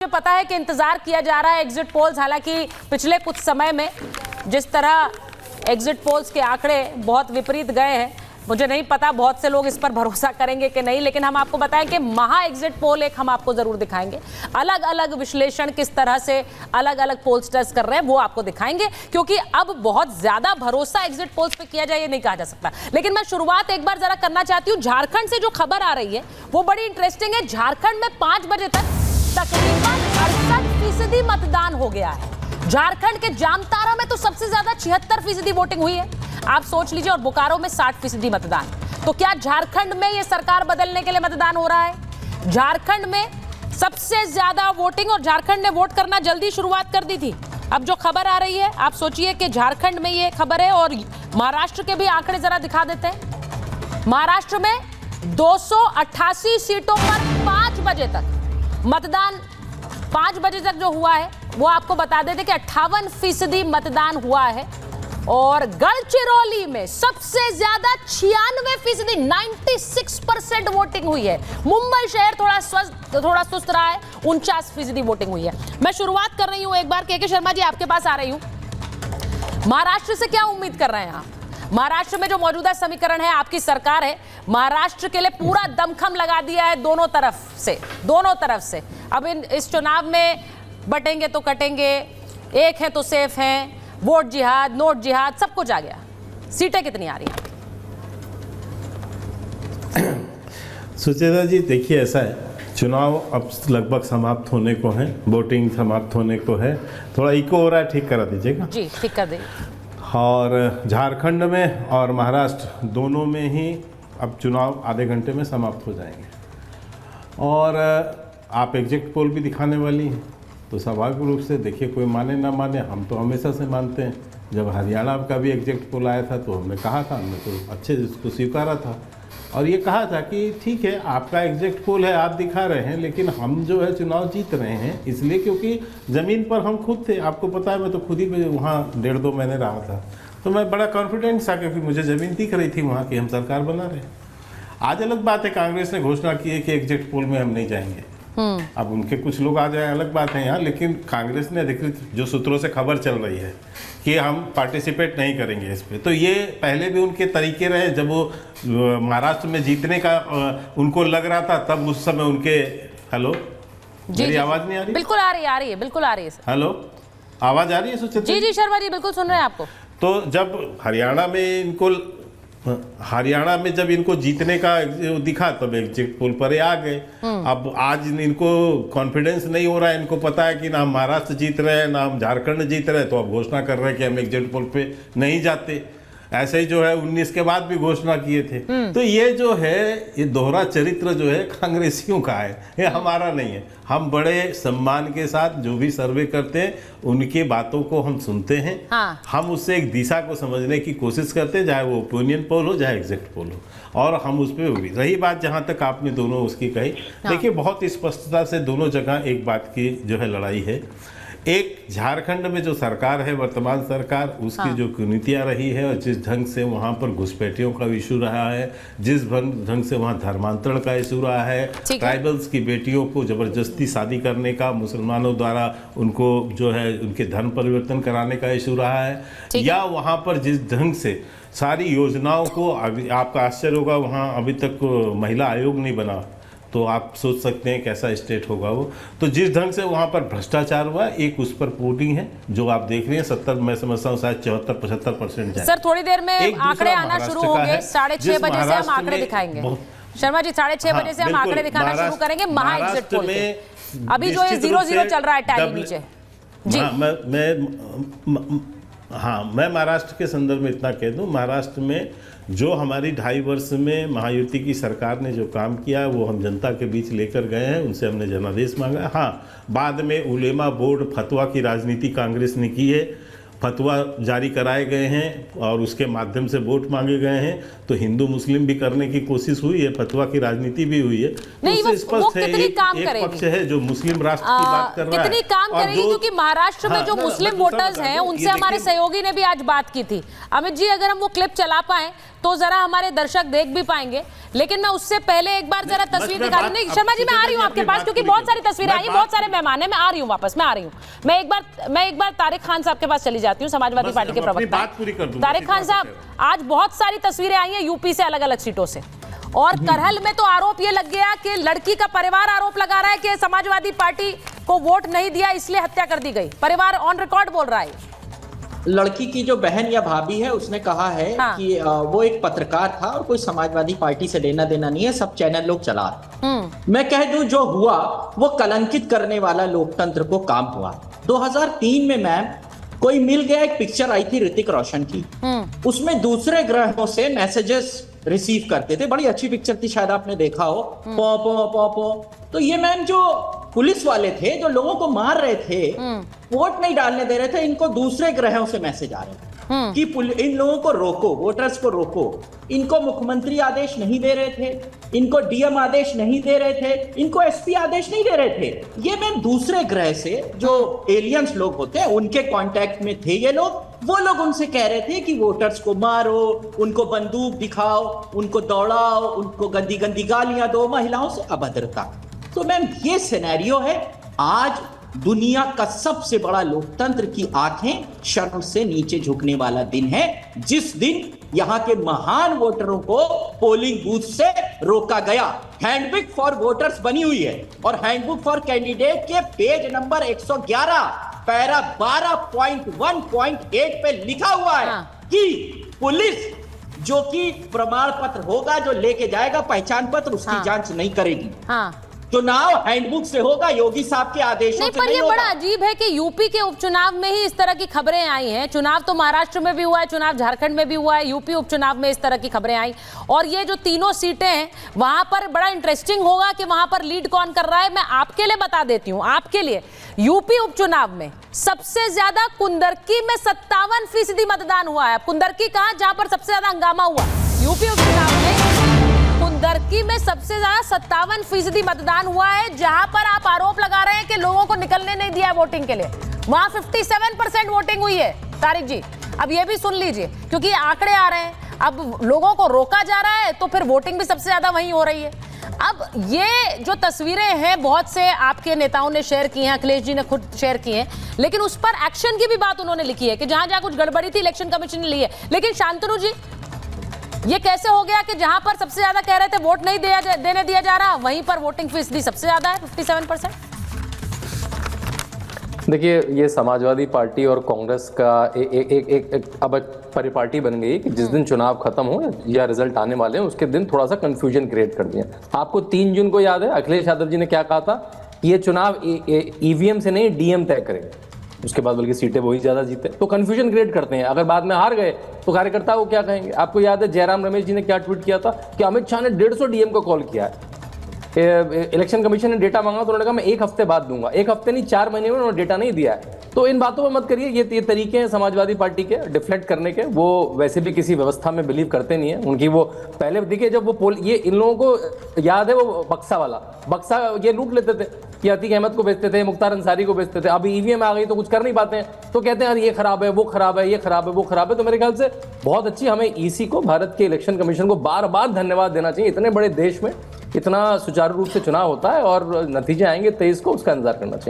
मुझे पता है कि इंतजार किया जा रहा है एग्जिट पोल्स। हालांकि पिछले कुछ समय में जिस तरह एग्जिट पोल्स के आंकड़े बहुत विपरीत गए हैं, मुझे नहीं पता बहुत से लोग इस पर भरोसा करेंगे कि नहीं, लेकिन हम आपको बताएं कि महा एग्जिट पोल एक हम आपको जरूर दिखाएंगे। अलग अलग विश्लेषण किस तरह से अलग अलग पोलस्टर्स कर रहे हैं वो आपको दिखाएंगे, क्योंकि अब बहुत ज्यादा भरोसा एग्जिट पोल्स पे किया जाए ये नहीं कहा जा सकता। लेकिन मैं शुरुआत एक बार जरा करना चाहती हूँ, झारखंड से जो खबर आ रही है वो बड़ी इंटरेस्टिंग है। झारखंड में 5 बजे तक तकरीबन 68% मतदान हो गया है। झारखंड के जामताड़ा में तो सबसे ज्यादा 76% वोटिंग हुई है, आप सोच लीजिए, और बोकारो में 60% मतदान। तो क्या झारखंड में ये सरकार बदलने के लिए मतदान हो रहा है? झारखंड में सबसे ज्यादा वोटिंग, और झारखंड ने वोट करना जल्दी शुरुआत कर दी थी। अब जो खबर आ रही है, आप सोचिए कि झारखंड में ये खबर है, और महाराष्ट्र के भी आंकड़े जरा दिखा देते हैं। महाराष्ट्र में 288 सीटों पर 5 बजे तक मतदान, 5 बजे तक जो हुआ है वो आपको बता देते कि 58% मतदान हुआ है। और गढ़चिरौली में सबसे ज्यादा 96%, 96% वोटिंग हुई है। मुंबई शहर थोड़ा सुस्त रहा है, 49% वोटिंग हुई है। मैं शुरुआत कर रही हूं एक बार, के शर्मा जी आपके पास आ रही हूं। महाराष्ट्र से क्या उम्मीद कर रहे हैं आप? महाराष्ट्र में जो मौजूदा समीकरण है, आपकी सरकार है, महाराष्ट्र के लिए पूरा दमखम लगा दिया है दोनों तरफ से। अब इस चुनाव में बटेंगे तो कटेंगे, एक है तो सेफ हैं, वोट जिहाद, नोट जिहाद, सब कुछ आ गया। सीटें कितनी आ रही हैं? सुचेता जी, देखिए ऐसा है, चुनाव अब लगभग समाप्त होने को है, वोटिंग समाप्त होने को है। थोड़ा इको हो रहा है, ठीक करा दीजिएगा। जी, ठीक कर दीजिए। और झारखंड में और महाराष्ट्र दोनों में ही अब चुनाव आधे घंटे में समाप्त हो जाएंगे। और आप एग्जिट पोल भी दिखाने वाली हैं, तो स्वाभाविक रूप से देखिए, कोई माने ना माने, हम तो हमेशा से मानते हैं। जब हरियाणा का भी एग्जिट पोल आया था तो हमने कहा था, हमने तो अच्छे से उसको स्वीकारा था और ये कहा था कि ठीक है, आपका एग्जिट पोल है, आप दिखा रहे हैं, लेकिन हम जो है चुनाव जीत रहे हैं इसलिए क्योंकि ज़मीन पर हम खुद थे। आपको पता है, मैं तो खुद ही वहाँ 1.5-2 महीने रहा था, तो मैं बड़ा कॉन्फिडेंस था क्योंकि मुझे ज़मीन दिख रही थी वहाँ की, हम सरकार बना रहे हैं। आज अलग बात है, कांग्रेस ने घोषणा की है कि एग्जिट पोल में हम नहीं जाएंगे। अब उनके कुछ लोग आ जाए अलग बात है यहाँ, लेकिन कांग्रेस ने अधिकृत जो सूत्रों से खबर चल रही है कि हम पार्टिसिपेट नहीं करेंगे इस पे। तो ये पहले भी उनके तरीके रहे, जब वो महाराष्ट्र में जीतने का उनको लग रहा था, तब उस समय उनके हेलो, मेरी आवाज नहीं आ रही? बिल्कुल आ रही है, बिल्कुल आ रही है। हेलो, आवाज आ रही है सुचित्रा? जी जी शर्मा जी, बिल्कुल सुन रहे हैं आपको। तो जब हरियाणा में जब इनको जीतने का दिखा, तब एग्जिट पोल पर आ गए। अब आज इनको कॉन्फिडेंस नहीं हो रहा है, इनको पता है कि ना हम महाराष्ट्र जीत रहे हैं ना हम झारखंड जीत रहे हैं, तो अब घोषणा कर रहे हैं कि हम एग्जिट पोल पे नहीं जाते। ऐसे ही जो है 19 के बाद भी घोषणा किए थे। तो ये जो है, ये दोहरा चरित्र जो है कांग्रेसियों का है, ये हमारा नहीं है। हम बड़े सम्मान के साथ जो भी सर्वे करते हैं उनकी बातों को हम सुनते हैं। हाँ। हम उससे एक दिशा को समझने की कोशिश करते हैं, चाहे वो ओपिनियन पोल हो चाहे एग्जिट पोल हो, और हम उस पर भी। रही बात जहाँ तक आपने दोनों उसकी कही, देखिए बहुत स्पष्टता से दोनों जगह एक बात की जो है लड़ाई है। एक झारखंड में जो सरकार है, वर्तमान सरकार, उसकी जो कुनीतियाँ रही है और जिस ढंग से वहाँ पर घुसपैठियों का इशू रहा है, जिस ढंग से वहाँ धर्मांतरण का इशू रहा है, ट्राइबल्स की बेटियों को जबरदस्ती शादी करने का, मुसलमानों द्वारा उनको जो है उनके धर्म परिवर्तन कराने का इशू रहा है, या वहाँ पर जिस ढंग से सारी योजनाओं को, आपका आश्चर्य होगा वहाँ अभी तक महिला आयोग नहीं बना, तो आप सोच सकते हैं कैसा स्टेट होगा वो। तो जिस ढंग से वहाँ पर भ्रष्टाचार हुआ, एक उस पर वोटिंग है जो आप देख रहे हैं 70, मैं समझता हूँ शायद 74-75% जाए। सर थोड़ी देर में आंकड़े आना शुरू होंगे, 6:30 बजे से हम आंकड़े दिखाएंगे। शर्मा जी, 6:30 बजे से हम आंकड़े दिखाना शुरू करेंगे महा एग्जिट पोल के। अभी जो है 0-0 चल रहा है टैली नीचे जी। मैं महाराष्ट्र के संदर्भ में इतना कह दूं, महाराष्ट्र में जो हमारी 2.5 वर्ष में महायुति की सरकार ने जो काम किया है वो हम जनता के बीच लेकर गए हैं, उनसे हमने जनादेश मांगा है। हाँ, बाद में उलेमा बोर्ड फतवा की राजनीति कांग्रेस ने की है, फतवा जारी कराए गए हैं और उसके माध्यम से वोट मांगे गए हैं, तो हिंदू मुस्लिम भी करने की कोशिश हुई है, फतवा की राजनीति भी हुई है। नहीं, उससे स्पष्ट है एक पक्ष है जो मुस्लिम राष्ट्र की बात कर रहा है, कितनी काम करेगी, क्योंकि महाराष्ट्र में जो मुस्लिम वोटर्स हैं उनसे हमारे सहयोगी ने भी आज बात की थी। अमित जी, अगर हम वो क्लिप चला पाए तो जरा हमारे दर्शक देख भी पाएंगे, लेकिन मैं उससे पहले एक बार जरा तस्वीर दिखा दूं। शर्मा जी, मैं आ रही हूँ आपके पास, क्योंकि बहुत सारी तस्वीरें आई, बहुत सारे मेहमान हैं। मैं आ रही हूँ वापस, मैं आ रही हूँ। मैं एक बार तारिक खान साहब के पास चली जाती हूँ, समाजवादी पार्टी के प्रवक्ता। तारिक खान साहब, आज बहुत सारी तस्वीरें आई हैं यूपी से, अलग अलग सीटों से, और करहल में तो आरोप ये लग गया कि लड़की का परिवार आरोप लगा रहा है कि समाजवादी पार्टी को वोट नहीं दिया इसलिए हत्या कर दी गई। परिवार ऑन रिकॉर्ड बोल रहा है। लड़की की जो बहन या भाभी है उसने कहा है कि वो एक पत्रकार था और कोई समाजवादी पार्टी से लेना देना नहीं है, सब चैनल लोग चला रहे। मैं कह दूं, जो हुआ वो कलंकित करने वाला लोकतंत्र को काम हुआ। 2003 में मैम कोई मिल गया, एक पिक्चर आई थी ऋतिक रोशन की, उसमें दूसरे ग्रहों से मैसेजेस रिसीव करते थे। बड़ी अच्छी पिक्चर थी, शायद आपने देखा हो। पो पो पो पो। तो ये मैम जो पुलिस वाले थे जो लोगों को मार रहे थे, वोट नहीं डालने दे रहे थे, इनको दूसरे ग्रहों से मैसेज आ रहे थे कि इन लोगों को रोको, वोटर्स को रोको। इनको मुख्यमंत्री आदेश नहीं दे रहे थे, इनको डीएम आदेश नहीं दे रहे थे, इनको एसपी आदेश नहीं दे रहे थे। ये मैम दूसरे ग्रह से जो एलियंस लोग होते हैं उनके कांटेक्ट में थे ये लोग। वो लोग उनसे कह रहे थे कि वोटर्स को मारो, उनको बंदूक दिखाओ, उनको दौड़ाओ, उनको गंदी गंदी गालियां दो, महिलाओं से अभद्रता। तो मैम ये सिनेरियो है। आज दुनिया का सबसे बड़ा लोकतंत्र की आंखें शर्म से नीचे झुकने वाला दिन है, जिस दिन यहां के महान वोटरों को पोलिंग बूथ से रोका गया। हैंडबुक फॉर वोटर्स बनी हुई है और हैंडबुक फॉर कैंडिडेट के पेज नंबर 111 पैरा 12.1.8 पे लिखा हुआ है कि पुलिस जो कि प्रमाण पत्र होगा जो लेके जाएगा पहचान पत्र, उसकी जांच नहीं करेगी। चुनाव हैंडबुक से होगा, योगी साहब के आदेशों से नहीं होगा। पर ये बड़ा अजीब है कि यूपी के उपचुनाव में ही इस तरह की खबरें आई हैं। चुनाव तो महाराष्ट्र में भी हुआ है, चुनाव झारखंड में भी हुआ है, यूपी उपचुनाव में इस तरह की खबरें आई। और ये जो तीनों सीटें हैं वहां पर बड़ा इंटरेस्टिंग होगा कि वहां पर लीड कौन कर रहा है। मैं आपके लिए बता देती हूँ, आपके लिए यूपी उपचुनाव में सबसे ज्यादा कुंदरकी में 57% मतदान हुआ है। कुंदरकी कहां, जहां पर सबसे ज्यादा हंगामा हुआ। यूपी उपचुनाव में कुंदरकी में सबसे ज्यादा 57% मतदान हुआ है, जहां पर आप आरोप लगा रहे हैं कि लोगों को निकलने नहीं दिया वोटिंग के लिए। वहां 57% वोटिंग हुई है। तारिक जी, अब ये भी सुन लीजिए, क्योंकि ये आंकड़े आ रहे हैं। अब लोगों को रोका जा रहा है तो फिर वोटिंग भी सबसे ज्यादा वहीं हो रही है। अब ये जो तस्वीरें हैं बहुत से आपके नेताओं ने शेयर की हैं, अखिलेश जी ने खुद शेयर की हैं, लेकिन उस पर एक्शन की भी बात उन्होंने लिखी है कि जहां जहां कुछ गड़बड़ी थी इलेक्शन कमीशन ने ली है। लेकिन शांतनु जी, ये कैसे हो गया कि जहां पर सबसे ज्यादा कह रहे थे वोट नहीं देने दिया जा रहा, वहीं पर वोटिंग फीसदी सबसे ज्यादा है, 57%? देखिए, ये समाजवादी पार्टी और कांग्रेस का एक अब परिपाटी बन गई कि जिस दिन चुनाव खत्म हो या रिजल्ट आने वाले हैं उसके दिन थोड़ा सा कंफ्यूजन क्रिएट कर दिया। आपको 3 जून को याद है अखिलेश यादव जी ने क्या कहा था, ये चुनाव ईवीएम से नहीं डीएम तय करेगा। उसके बाद बल्कि सीटें वही ज्यादा जीते, तो कंफ्यूजन क्रिएट करते हैं। अगर बाद में हार गए तो कार्यकर्ता को क्या कहेंगे। आपको याद है जयराम रमेश जी ने क्या ट्वीट किया था कि अमित शाह ने 150 डीएम को कॉल किया है। इलेक्शन कमीशन ने डेटा मांगा तो उन्होंने कहा मैं 1 हफ्ते बाद दूंगा। 1 हफ्ते नहीं, 4 महीने में उन्होंने डेटा नहीं दिया है। तो इन बातों पर मत करिए। ये तरीके हैं समाजवादी पार्टी के डिफ्लेक्ट करने के। वो वैसे भी किसी व्यवस्था में बिलीव करते नहीं है। उनकी वो पहले देखिए, जब वो ये इन लोगों को याद है वो बक्सा ये लूट लेते थे, ये अतीक अहमद को बेचते थे, मुख्तार अंसारी को बेचते थे। अभी ईवीएम आ गई तो कुछ कर नहीं पाते हैं, तो कहते हैं यार ये खराब है, वो खराब है, ये खराब है, वो खराब है। तो मेरे ख्याल से बहुत अच्छी हमें ईसी को, भारत के इलेक्शन कमीशन को बार बार धन्यवाद देना चाहिए। इतने बड़े देश में इतना सुचारू रूप से चुनाव होता है और नतीजे आएंगे 23 को, उसका इंतजार करना चाहिए।